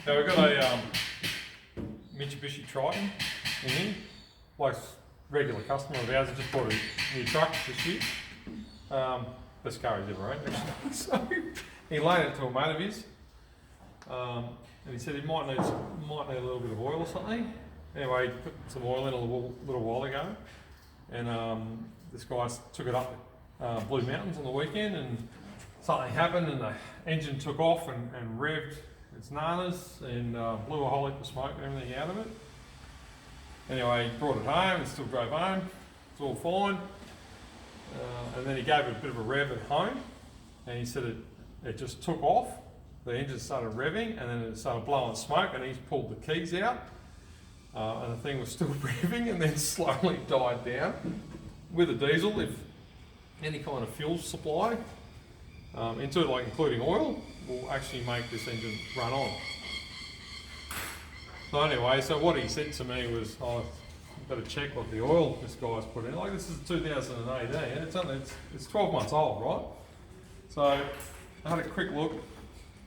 So we've got a Mitsubishi Triton in here. Bloke's regular customer of ours, just bought a new truck this year. Best car he's ever owned, actually. So he loaned it to a mate of his, and he said he might need a little bit of oil or something. Anyway, he put some oil in a little while ago, and this guy took it up Blue Mountains on the weekend, and something happened, and the engine took off and revved its nanas and blew a whole heap of smoke and everything out of it. Anyway, he brought it home and still drove home. It's all fine. And then he gave it a bit of a rev at home, and he said it just took off. The engine started revving, and then it started blowing smoke, and he's pulled the keys out, and the thing was still revving, and then slowly died down. With a diesel, if any kind of fuel supply into it, like including oil, will actually make this engine run on. So anyway, so what he said to me was, oh, better check what the oil this guy's put in. Like, this is 2018, it's 12 months old, right? So I had a quick look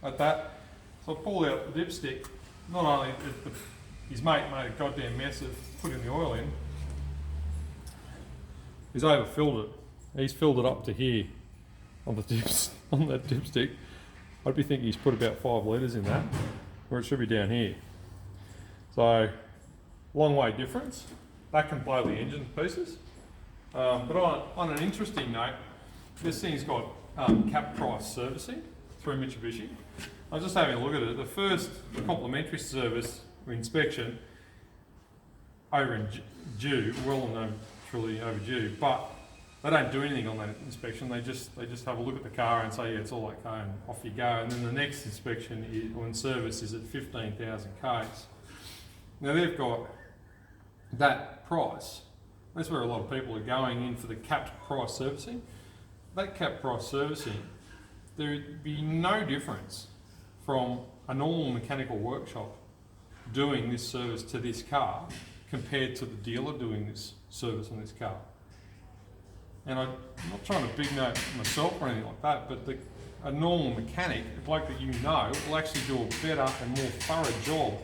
at that. So I pulled out the dipstick. Not only his mate made a goddamn mess of putting the oil in, he's overfilled it. He's filled it up to here on the on that dipstick. I'd be thinking he's put about 5 litres in that, where it should be down here. So, long way difference. That can blow the engine to pieces. But on an interesting note, this thing's got cap price servicing through Mitsubishi. I was just having a look at it. The first complimentary service or inspection overdue, well and truly overdue, but they don't do anything on that inspection. They just have a look at the car and say, yeah, it's all okay, and off you go. And then the next inspection on service is at 15,000 Ks. Now they've got that price. That's where a lot of people are going in for the capped price servicing. That capped price servicing, there'd be no difference from a normal mechanical workshop doing this service to this car compared to the dealer doing this service on this car. And I'm not trying to big note myself or anything like that, but a normal mechanic, a bloke that you know, will actually do a better and more thorough job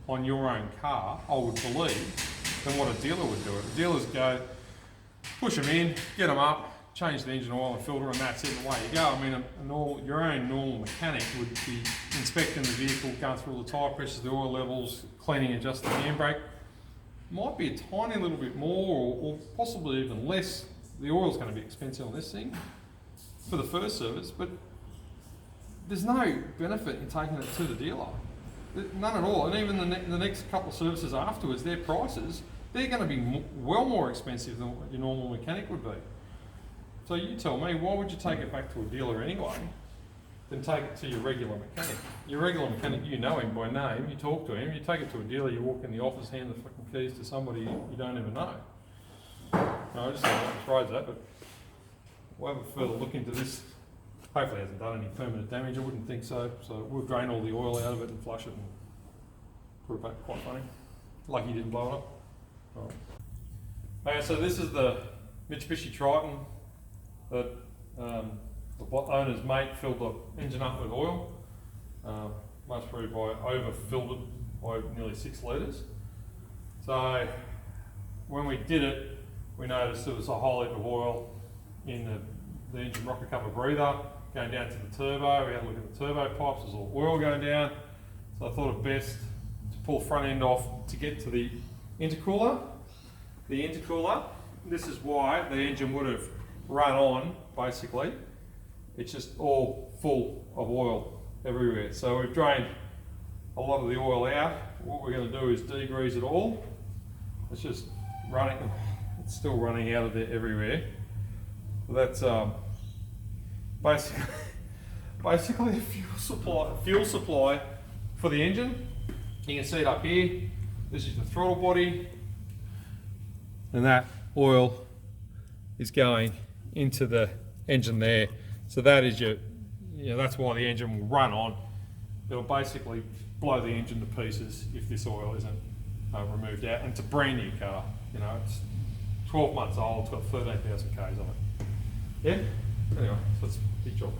on your own car, I would believe, than what a dealer would do it. The dealers go, push them in, get them up, change the engine oil and filter, and that's it, and away you go. I mean, your own normal mechanic would be inspecting the vehicle, going through all the tyre pressures, the oil levels, cleaning and adjusting the handbrake. Might be a tiny little bit more, or possibly even less. The oil's going to be expensive on this thing for the first service, but there's no benefit in taking it to the dealer. None at all. And even the next couple of services afterwards, their prices, they're going to be well more expensive than what your normal mechanic would be. So you tell me, why would you take it back to a dealer anyway than take it to your regular mechanic? Your regular mechanic, you know him by name, you talk to him, you take it to a dealer, you walk in the office, hand the fucking keys to somebody you don't even know. No, I just don't want to throw that, but we'll have a further look into this. Hopefully it hasn't done any permanent damage, I wouldn't think so. So we'll drain all the oil out of it and flush it and put it back. Quite funny. Lucky you didn't blow it up. All right. Okay, so this is the Mitsubishi Triton that the owner's mate filled the engine up with oil. Most probably overfilled it by nearly 6 litres. So when we did it, we noticed there was a whole heap of oil in the engine rocker cover breather going down to the turbo. We had a look at the turbo pipes, there's all oil going down. So I thought it best to pull the front end off to get to the intercooler. The intercooler, this is why the engine would have run on, basically. It's just all full of oil everywhere. So we've drained a lot of the oil out. What we're going to do is degrease it all. It's just running, it's still running out of there everywhere. So that's basically a fuel supply for the engine. You can see it up here. This is the throttle body, and that oil is going into the engine there. So that is that's why the engine will run on. It'll basically blow the engine to pieces if this oil isn't removed out. And it's a brand new car. It's 12 months old, it's got 13,000 Ks on it. Yeah? Anyway, so it's a big job.